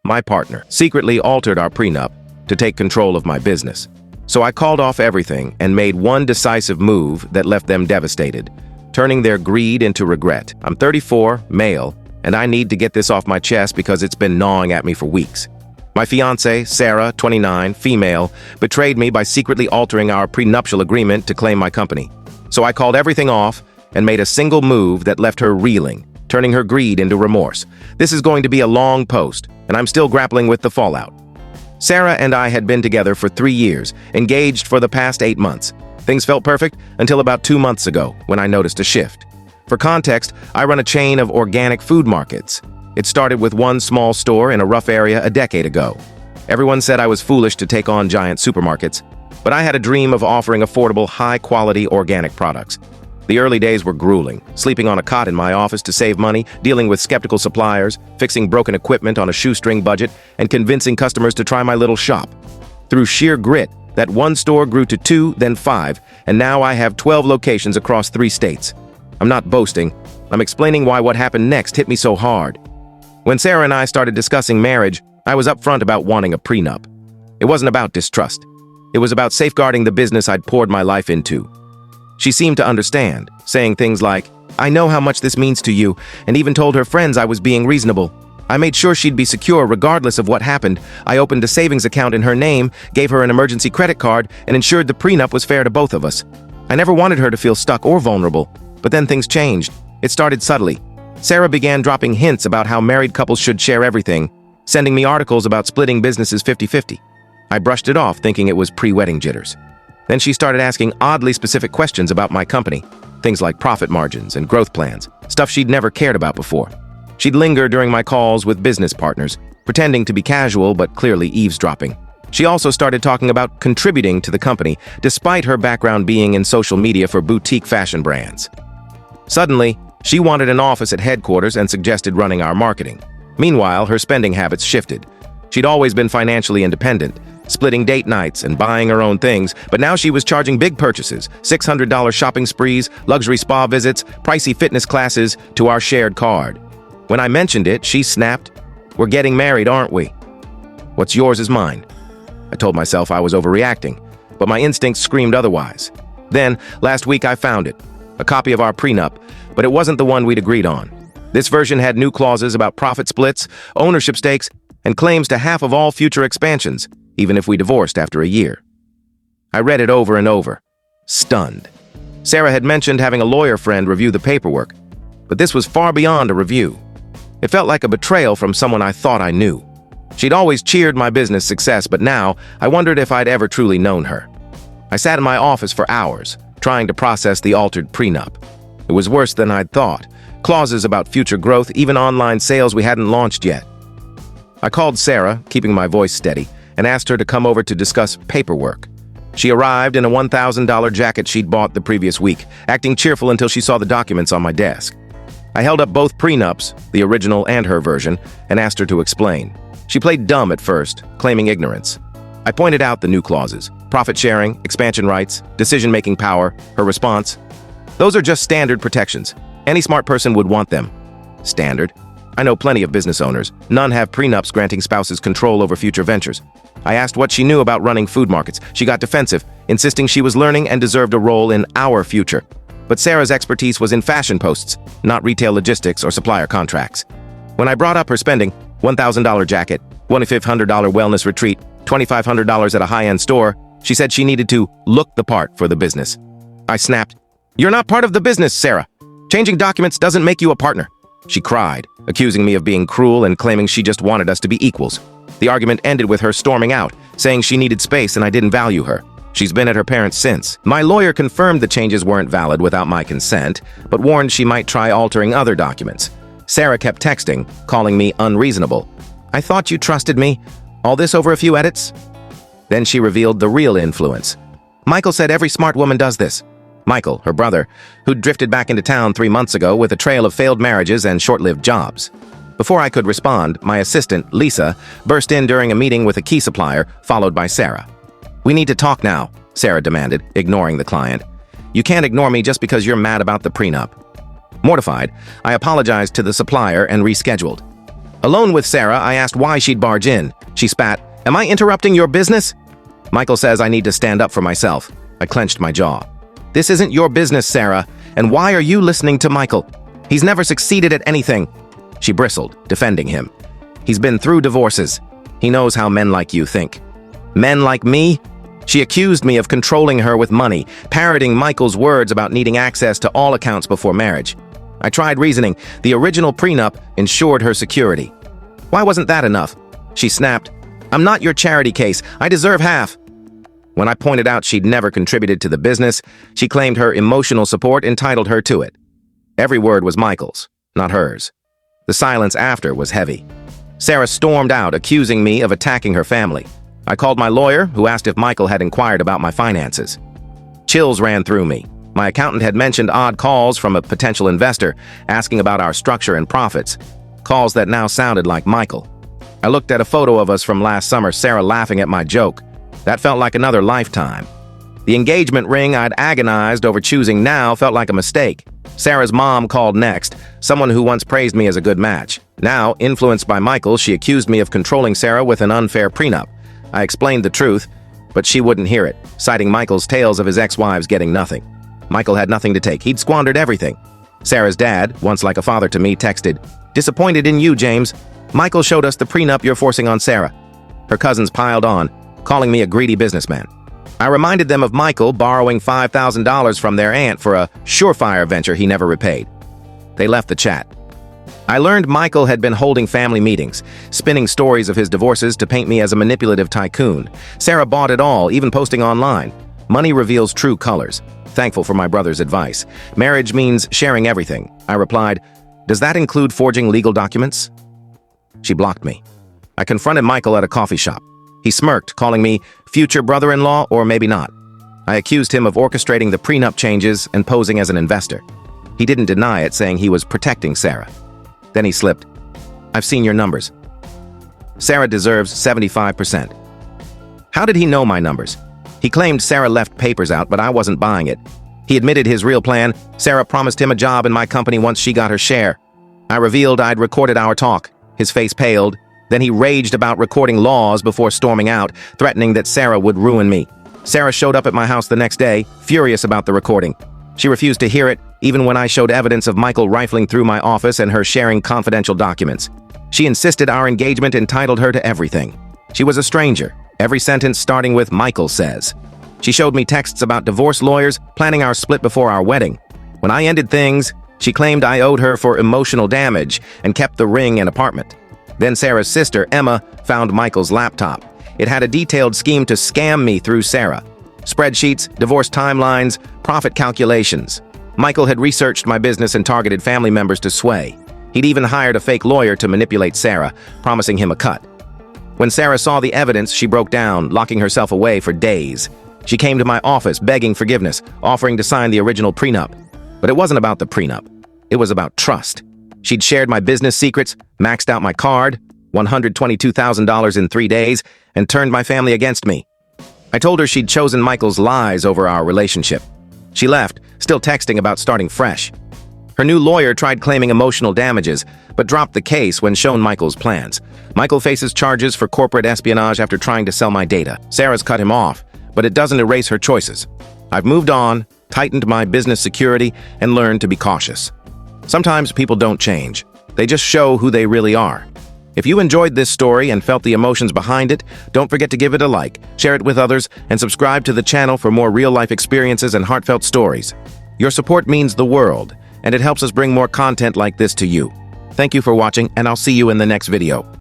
my partner, secretly altered our prenup to take control of my business. So I called off everything and made one decisive move that left them devastated, turning their greed into regret. I'm 34, male, and I need to get this off my chest because it's been gnawing at me for weeks. My fiance, Sarah, 29, female, betrayed me by secretly altering our prenuptial agreement to claim my company. So I called everything off and made a single move that left her reeling, turning her greed into remorse. This is going to be a long post, and I'm still grappling with the fallout. Sarah and I had been together for 3 years, engaged for the past 8 months. Things felt perfect until about 2 months ago, when I noticed a shift. For context, I run a chain of organic food markets. It started with one small store in a rough area a decade ago. Everyone said I was foolish to take on giant supermarkets, but I had a dream of offering affordable, high-quality organic products. The early days were grueling, sleeping on a cot in my office to save money, dealing with skeptical suppliers, fixing broken equipment on a shoestring budget, and convincing customers to try my little shop. Through sheer grit, that one store grew to 2, then 5, and now I have 12 locations across 3 states. I'm not boasting. I'm explaining why what happened next hit me so hard. When Sarah and I started discussing marriage, I was upfront about wanting a prenup. It wasn't about distrust. It was about safeguarding the business I'd poured my life into. She seemed to understand, saying things like, "I know how much this means to you," and even told her friends I was being reasonable. I made sure she'd be secure regardless of what happened. I opened a savings account in her name, gave her an emergency credit card, and ensured the prenup was fair to both of us. I never wanted her to feel stuck or vulnerable, but then things changed. It started subtly. Sarah began dropping hints about how married couples should share everything, sending me articles about splitting businesses 50-50. I brushed it off, thinking it was pre-wedding jitters. Then she started asking oddly specific questions about my company, things like profit margins and growth plans, stuff she'd never cared about before. She'd linger during my calls with business partners, pretending to be casual but clearly eavesdropping. She also started talking about contributing to the company, despite her background being in social media for boutique fashion brands. Suddenly, she wanted an office at headquarters and suggested running our marketing. Meanwhile, her spending habits shifted. She'd always been financially independent, splitting date nights and buying her own things, but now she was charging big purchases, $600 shopping sprees, luxury spa visits, pricey fitness classes to our shared card. When I mentioned it, she snapped, "We're getting married, aren't we? What's yours is mine." I told myself I was overreacting, but my instincts screamed otherwise. Then, last week I found it, a copy of our prenup, but it wasn't the one we'd agreed on. This version had new clauses about profit splits, ownership stakes, and claims to half of all future expansions, even if we divorced after a year. I read it over and over, stunned. Sarah had mentioned having a lawyer friend review the paperwork, but this was far beyond a review. It felt like a betrayal from someone I thought I knew. She'd always cheered my business success, but now I wondered if I'd ever truly known her. I sat in my office for hours, trying to process the altered prenup. It was worse than I'd thought. Clauses about future growth, even online sales we hadn't launched yet. I called Sarah, keeping my voice steady, and asked her to come over to discuss paperwork. She arrived in a $1,000 jacket she'd bought the previous week, acting cheerful until she saw the documents on my desk. I held up both prenups, the original and her version, and asked her to explain. She played dumb at first, claiming ignorance. I pointed out the new clauses: profit sharing, expansion rights, decision-making power. Her response: "Those are just standard protections. Any smart person would want them." Standard? I know plenty of business owners. None have prenups granting spouses control over future ventures. I asked what she knew about running food markets. She got defensive, insisting she was learning and deserved a role in our future. But Sarah's expertise was in fashion posts, not retail logistics or supplier contracts. When I brought up her spending, $1,000 jacket, $2,500 wellness retreat, $2,500 at a high-end store, she said she needed to look the part for the business. I snapped, "You're not part of the business, Sarah. Changing documents doesn't make you a partner." She cried, accusing me of being cruel and claiming she just wanted us to be equals. The argument ended with her storming out, saying she needed space and I didn't value her. She's been at her parents since. My lawyer confirmed the changes weren't valid without my consent, but warned she might try altering other documents. Sarah kept texting, calling me unreasonable. "I thought you trusted me. All this over a few edits?" Then she revealed the real influence. "Michael said every smart woman does this." Michael, her brother, who'd drifted back into town 3 months ago with a trail of failed marriages and short-lived jobs. Before I could respond, my assistant, Lisa, burst in during a meeting with a key supplier, followed by Sarah. "We need to talk now," Sarah demanded, ignoring the client. "You can't ignore me just because you're mad about the prenup." Mortified, I apologized to the supplier and rescheduled. Alone with Sarah, I asked why she'd barge in. She spat, "Am I interrupting your business?" Michael says I need to stand up for myself. I clenched my jaw. "This isn't your business, Sarah, and why are you listening to Michael? He's never succeeded at anything." She bristled, defending him. "He's been through divorces. He knows how men like you think." Men like me? She accused me of controlling her with money, parroting Michael's words about needing access to all accounts before marriage. I tried reasoning. The original prenup ensured her security. Why wasn't that enough? She snapped, "I'm not your charity case. I deserve half." When I pointed out she'd never contributed to the business, she claimed her emotional support entitled her to it. Every word was Michael's, not hers. The silence after was heavy. Sarah stormed out, accusing me of attacking her family. I called my lawyer, who asked if Michael had inquired about my finances. Chills ran through me. My accountant had mentioned odd calls from a potential investor, asking about our structure and profits. Calls that now sounded like Michael. I looked at a photo of us from last summer, Sarah laughing at my joke. That felt like another lifetime. The engagement ring I'd agonized over choosing now felt like a mistake. Sarah's mom called next, someone who once praised me as a good match. Now, influenced by Michael, she accused me of controlling Sarah with an unfair prenup. I explained the truth, but she wouldn't hear it, citing Michael's tales of his ex-wives getting nothing. Michael had nothing to take. He'd squandered everything. Sarah's dad, once like a father to me, texted, "Disappointed in you, James. Michael showed us the prenup you're forcing on Sarah." Her cousins piled on, calling me a greedy businessman. I reminded them of Michael borrowing $5,000 from their aunt for a surefire venture he never repaid. They left the chat. I learned Michael had been holding family meetings, spinning stories of his divorces to paint me as a manipulative tycoon. Sarah bought it all, even posting online. Money reveals true colors. Thankful for my brother's advice. Marriage means sharing everything. I replied, "Does that include forging legal documents?" She blocked me. I confronted Michael at a coffee shop. He smirked, calling me future brother-in-law or maybe not. I accused him of orchestrating the prenup changes and posing as an investor. He didn't deny it, saying he was protecting Sarah. Then he slipped, "I've seen your numbers. Sarah deserves 75%. How did he know my numbers? He claimed Sarah left papers out, but I wasn't buying it. He admitted his real plan. Sarah promised him a job in my company once she got her share. I revealed I'd recorded our talk. His face paled. Then he raged about recording laws before storming out, threatening that Sarah would ruin me. Sarah showed up at my house the next day, furious about the recording. She refused to hear it, even when I showed evidence of Michael rifling through my office and her sharing confidential documents. She insisted our engagement entitled her to everything. She was a stranger, every sentence starting with "Michael says." She showed me texts about divorce lawyers planning our split before our wedding. When I ended things, she claimed I owed her for emotional damage and kept the ring and apartment. Then Sarah's sister, Emma, found Michael's laptop. It had a detailed scheme to scam me through Sarah. Spreadsheets, divorce timelines, profit calculations. Michael had researched my business and targeted family members to sway. He'd even hired a fake lawyer to manipulate Sarah, promising him a cut. When Sarah saw the evidence, she broke down, locking herself away for days. She came to my office, begging forgiveness, offering to sign the original prenup. But it wasn't about the prenup. It was about trust. She'd shared my business secrets, maxed out my card, $122,000 in 3 days, and turned my family against me. I told her she'd chosen Michael's lies over our relationship. She left, still texting about starting fresh. Her new lawyer tried claiming emotional damages, but dropped the case when shown Michael's plans. Michael faces charges for corporate espionage after trying to sell my data. Sarah's cut him off, but it doesn't erase her choices. I've moved on, tightened my business security, and learned to be cautious. Sometimes people don't change. They just show who they really are. If you enjoyed this story and felt the emotions behind it, don't forget to give it a like, share it with others, and subscribe to the channel for more real-life experiences and heartfelt stories. Your support means the world, and it helps us bring more content like this to you. Thank you for watching, and I'll see you in the next video.